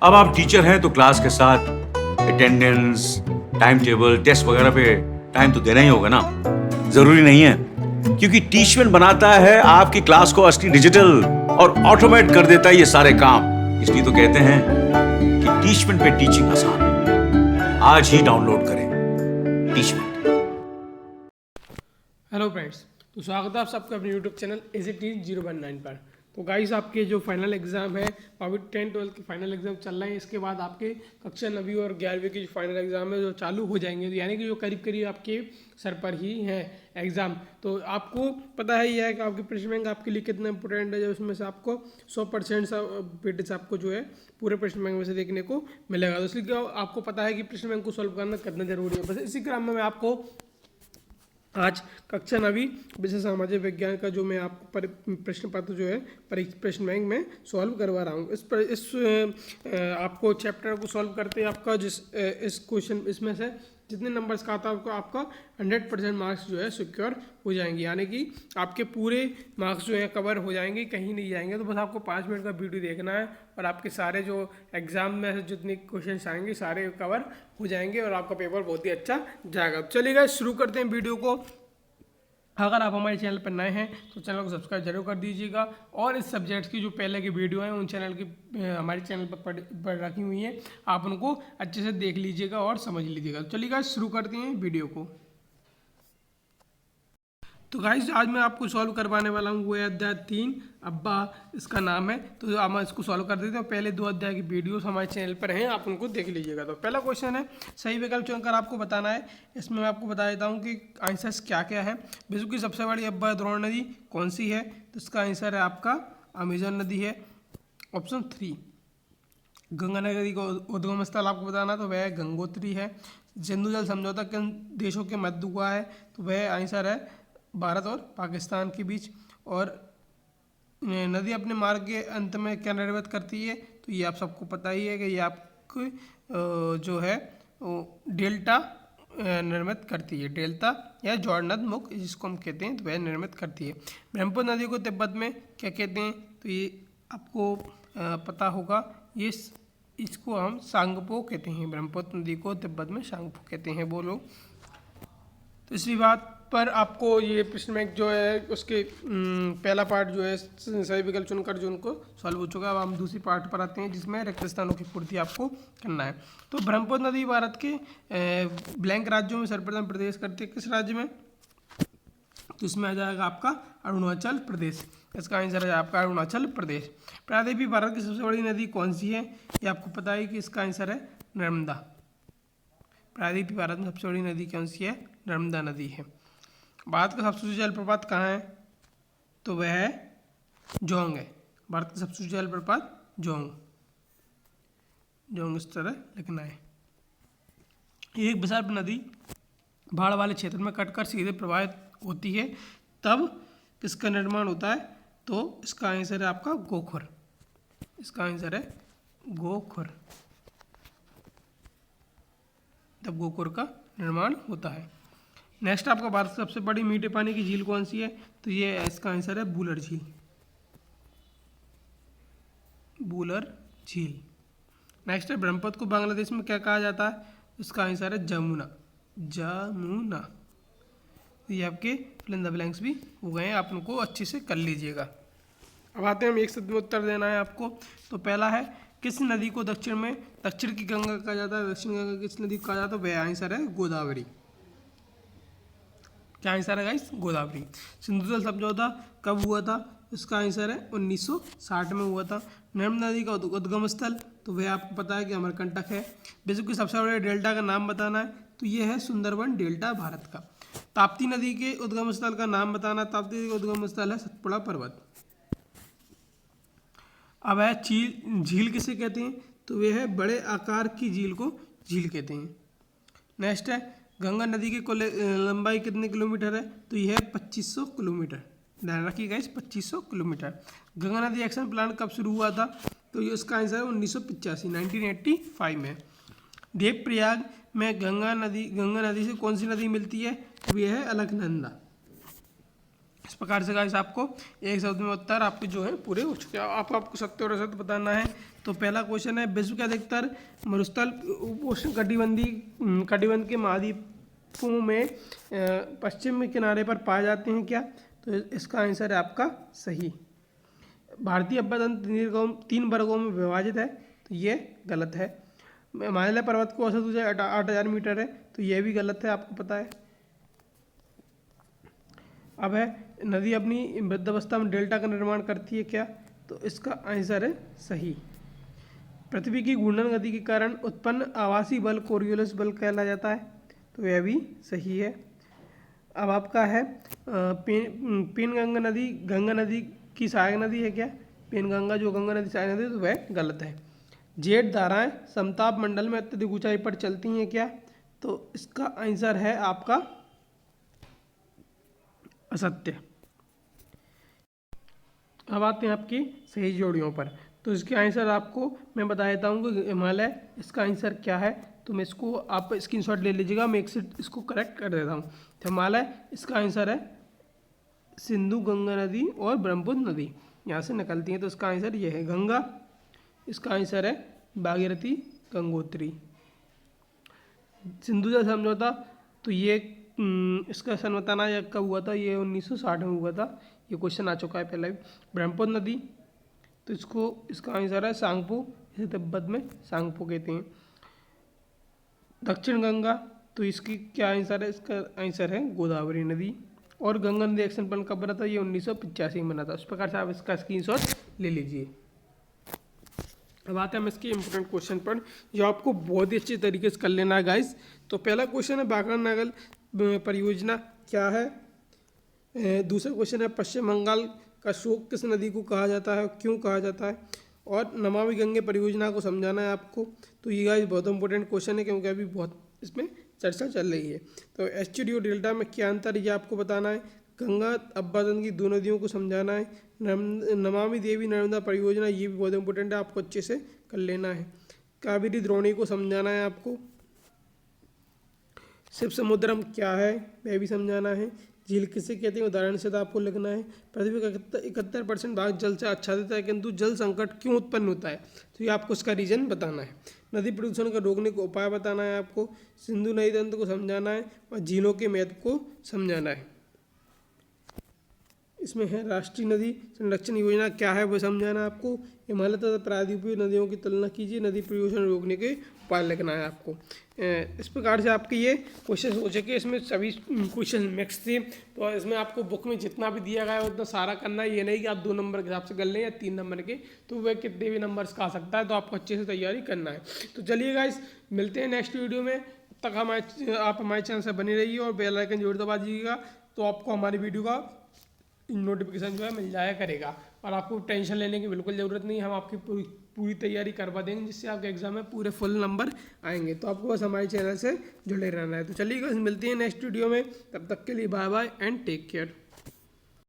अब आप टीचर हैं तो क्लास के साथ अटेंडेंस, टाइम टेबल, टेस्ट वगैरह पे टाइम तो देना ही होगा ना। जरूरी नहीं है, क्योंकि टीचमेंट बनाता है आपकी क्लास को असली डिजिटल और ऑटोमेट कर देता है ये सारे काम। इसलिए तो कहते हैं कि टीचमेंट पे टीचिंग आसान है। आज ही डाउनलोड करें टीचमेंट। हेलो फ्रेंड्स, तो स्वागत है आप सबका अपने यूट्यूब चैनल ACT019 पर। तो गाइस, आपके जो फाइनल एग्ज़ाम है, अभी 10-12 के फाइनल एग्ज़ाम चल रहे हैं। इसके बाद आपके कक्षा 9वीं और 11वीं के जो फाइनल एग्ज़ाम है जो चालू हो जाएंगे, यानी कि जो करीब करीब आपके सर पर ही हैं एग्ज़ाम। तो आपको पता है यह है कि आपकी प्रश्न बैंक आपके लिए कितना इंपॉर्टेंट है, जो उसमें से आपको 100% वेटेज आपको जो है पूरे प्रश्न बैंक में से देखने को मिलेगा। तो इसलिए आपको पता है कि प्रश्न बैंक को सॉल्व करना कितना जरूरी है। बस इसी क्रम में मैं आपको आज कक्षा 9वीं विषय सामाजिक विज्ञान का जो मैं आपको प्रश्न पत्र जो है प्रश्न बैंक में सॉल्व करवा रहा हूँ। आपको चैप्टर को सॉल्व करते आपका इस क्वेश्चन इसमें से जितने नंबर्स का आता है आपका 100% मार्क्स जो है सिक्योर हो जाएंगे, यानी कि आपके पूरे मार्क्स जो है कवर हो जाएंगे, कहीं नहीं जाएंगे। तो बस आपको 5 मिनट का वीडियो देखना है और आपके सारे जो एग्जाम में से जितने क्वेश्चन आएंगे सारे कवर हो जाएंगे और आपका पेपर बहुत ही अच्छा जाएगा। चलिएगा शुरू करते हैं वीडियो को। अगर आप हमारे चैनल पर नए हैं तो चैनल को सब्सक्राइब जरूर कर दीजिएगा और इस सब्जेक्ट्स की जो पहले की वीडियो हैं उन चैनल की हमारे चैनल पर रखी हुई हैं, आप उनको अच्छे से देख लीजिएगा और समझ लीजिएगा। चलिएगा शुरू करते हैं वीडियो को। तो गाइस, आज मैं आपको सॉल्व करवाने वाला हूँ वो है अध्याय 3 अब्बा इसका नाम है। तो आप इसको सॉल्व कर देते हैं। पहले 2 अध्याय की वीडियोस हमारे चैनल पर हैं, आप उनको देख लीजिएगा। तो पहला क्वेश्चन है, सही विकल्प चुनकर आपको बताना है। इसमें मैं आपको बता देता हूँ कि आंसर्स क्या क्या है। विश्व की सबसे बड़ी अब्बा द्रोण नदी कौन सी है? तो इसका आंसर है आपका अमेजन नदी है। ऑप्शन 3, गंगा नदी का उद्गम स्थल आपको बताना तो वह गंगोत्री है। सिंधु जल समझौता किन देशों के मध्य हुआ है? तो वह आंसर है भारत और पाकिस्तान के बीच। और नदी अपने मार्ग के अंत में क्या निर्मित करती है? तो ये आप सबको पता ही है कि ये आपको जो है डेल्टा निर्मित करती है, डेल्टा या जॉर्डनद मुख जिसको हम कहते हैं, तो वह निर्मित करती है। ब्रह्मपुत्र नदी को तिब्बत में क्या कहते हैं? तो ये आपको पता होगा, ये इसको हम सांगपो कहते हैं। ब्रह्मपुत्र नदी को तिब्बत में सांगपो कहते हैं वो लोग। तो इसी बात पर आपको ये प्रश्न बैंक जो है उसके पहला पार्ट जो है सही विकल्प चुनकर जो उनको सॉल्व हो चुका है। अब हम दूसरी पार्ट पर आते हैं जिसमें रिक्त स्थानों की पूर्ति आपको करना है। तो ब्रह्मपुत्र नदी भारत के ब्लैंक राज्यों में सर्वप्रथम प्रदेश करती है। किस राज्य में? तो इसमें आ जाएगा आपका अरुणाचल प्रदेश। इसका आंसर है आपका अरुणाचल प्रदेश। प्रायद्वीपीय भारत की सबसे बड़ी नदी कौन सी है? ये आपको पता है कि इसका आंसर है नर्मदा। प्रायद्वीपीय भारत में सबसे बड़ी नदी कौन सी है? नर्मदा नदी है। भारत का सबसे ऊंचा जलप्रपात कहाँ है? तो वह है जोंग है। भारत का सबसे ऊंचा जलप्रपात जोंग, जोंग इस तरह लिखना है। एक विशाल नदी बाढ़ वाले क्षेत्र में कटकर सीधे प्रवाहित होती है, तब किसका निर्माण होता है? तो इसका आंसर है आपका गोखुर। इसका आंसर है गोखुर, तब गोखुर का निर्माण होता है। नेक्स्ट आपका भारत की सबसे बड़ी मीठे पानी की झील कौन सी है? तो ये इसका आंसर है बूलर झील। बूलर झील। नेक्स्ट है, ब्रह्मपुत्र को बांग्लादेश में क्या कहा जाता है? इसका आंसर है जमुना। जमुना। ये आपके फिल इन द ब्लैंक्स भी हो गए हैं, आप उनको अच्छे से कर लीजिएगा। अब आते हैं, हम एक शब्द में उत्तर देना है आपको। तो पहला है, किस नदी को दक्षिण की गंगा कहा जाता है? दक्षिण गंगा किस नदी को कहा जाता है? वह आंसर है गोदावरी। क्या आंसर है गाइस? गोदावरी। सिंधु जल समझौता कब हुआ था? इसका आंसर है 1960 में हुआ था। नर्मदा नदी का उद्गम स्थल तो वह आपको पता है कि अमरकंटक है। विश्व की सबसे बड़े डेल्टा का नाम बताना है, तो यह है सुंदरबन डेल्टा भारत का। ताप्ती नदी के उद्गम स्थल का नाम बताना। ताप्ती नदी का उद्गम स्थल है सतपुड़ा पर्वत। अब है झील किसे कहते हैं? तो वह है बड़े आकार की झील को झील कहते हैं। नेक्स्ट है, गंगा नदी की कुल लंबाई कितने किलोमीटर है? तो यह है 2500 किलोमीटर। ध्यान रखिएगा इस 2500 किलोमीटर। गंगा नदी एक्शन प्लान कब शुरू हुआ था? तो ये उसका आंसर है 1985 में। देवप्रयाग में गंगा नदी से कौन सी नदी मिलती है? तो यह है अलकनंदा। इस प्रकार से गाइस आपको एक शब्द में उत्तर आपके जो है पूरे हो चुके हैं। आपको सत्य और असत्य बताना है। तो पहला क्वेश्चन है, विश्व के अधिकतर मरुस्थल उपोष्ण कटिबंध के महाद्वीपों में पश्चिम किनारे पर पाए जाते हैं क्या? तो इसका आंसर है आपका सही। भारतीय अपतंत्र 3 वर्गों में विभाजित है, तो ये गलत है। हिमालय पर्वत को औसत ऊंचाई 8,000 मीटर है, तो ये भी गलत है, आपको पता है। अब है, नदी अपनी वृद्धावस्था में डेल्टा का निर्माण करती है क्या? तो इसका आंसर है सही। पृथ्वी की घूर्णन गति के कारण उत्पन्न आभासी बल कोरियोलिस बल कहला जाता है, तो यह भी सही है। अब आपका है, गंगा नदी की सहायक नदी है क्या? पेनगंगा जो गंगा नदी सहायक नदी है, तो वह गलत है। जेट धाराएं समताप मंडल में अत्यधिक ऊंचाई पर चलती हैं क्या? तो इसका आंसर है आपका असत्य। अब आते हैं आपकी सही जोड़ियों पर। तो इसके आंसर आपको मैं बता देता हूँ कि हिमालय इसका आंसर क्या है। तो मैं इसको आप स्क्रीनशॉट ले लीजिएगा, मैं इसको करेक्ट कर देता हूँ। तो हिमालय इसका आंसर है सिंधु गंगा नदी और ब्रह्मपुत्र नदी यहाँ से निकलती हैं, तो इसका आंसर ये है गंगा। इसका आंसर है भागीरथी गंगोत्री। सिंधु जल समझौता, तो ये इसका सन बताना या कब हुआ था? ये 1960 में हुआ था, ये क्वेश्चन आ चुका है पहले भी। ब्रह्मपुत्र नदी, तो इसका आंसर है सांगपो, इसे तिब्बत में सांगपो कहते हैं। दक्षिण गंगा, तो इसकी क्या आंसर है? इसका आंसर है गोदावरी नदी। और गंगा नदी एक्शन प्लान कब बना था? ये 1985 में बना था। उस प्रकार से आप इसका स्क्रीनशॉट ले लीजिए। अब आते हैं हम इसके इंपॉर्टेंट क्वेश्चन पर, जो आपको बहुत ही अच्छे तरीके से कर लेना है गाइस। तो पहला क्वेश्चन है, बागरान नागल परियोजना क्या है? दूसरा क्वेश्चन है, पश्चिम बंगाल का शोक किस नदी को कहा जाता है, क्यों कहा जाता है? और नमामि गंगे परियोजना को समझाना है आपको। तो ये गाइस बहुत इंपॉर्टेंट क्वेश्चन है, क्योंकि अभी बहुत इसमें चर्चा चल रही है। तो एस्चुरी और डेल्टा में क्या अंतर है, ये आपको बताना है। गंगा अब्बादन की 2 नदियों को समझाना है। नमामि देवी नर्मदा परियोजना, ये भी बहुत इंपॉर्टेंट है, आपको अच्छे से कर लेना है। कावेरी द्रोणी को समझाना है आपको। शिव समुद्रम क्या है, वह भी समझाना है। झील किसे कहते हैं, उदाहरण से आपको लिखना है। पृथ्वी का 71% भाग जल से आच्छादित है, किंतु जल संकट क्यों उत्पन्न होता है? तो ये आपको इसका रीजन बताना है। नदी प्रदूषण का रोकने का उपाय बताना है आपको। सिंधु नदी तंत्र को समझाना है और झीलों के महत्व को समझाना है। इसमें है राष्ट्रीय नदी संरक्षण योजना क्या है, वो समझाना है आपको। हिमालय तथा प्रायद्वीपीय नदियों की तुलना कीजिए, नदी प्रदूषण रोकने के उपाय लिखना है आपको। इस प्रकार से आपके ये क्वेश्चन हो सके। इसमें सभी क्वेश्चन मिक्स थे, तो इसमें आपको बुक में जितना भी दिया गया है उतना सारा करना है। ये नहीं कि आप 2 नंबर के हिसाब से कर लें या 3 नंबर के, तो वह कितने भी नंबर्स का आ सकता है, तो आपको अच्छे से तैयारी करना है। तो चलिए गाइस, मिलते हैं नेक्स्ट वीडियो में। तब तक आप हमारे चैनल से बने रहिए और बेल आइकन जरूर दबा दीजिएगा, तो आपको हमारी वीडियो का नोटिफिकेशन जो है मिल जाया करेगा। और आपको टेंशन लेने की बिल्कुल ज़रूरत नहीं, हम आपकी पूरी तैयारी करवा देंगे, जिससे आपके एग्जाम में पूरे फुल नंबर आएंगे। तो आपको बस हमारे चैनल से जुड़े रहना है। तो चलिए मिलते हैं नेक्स्ट वीडियो में, तब तक के लिए bye bye and take care.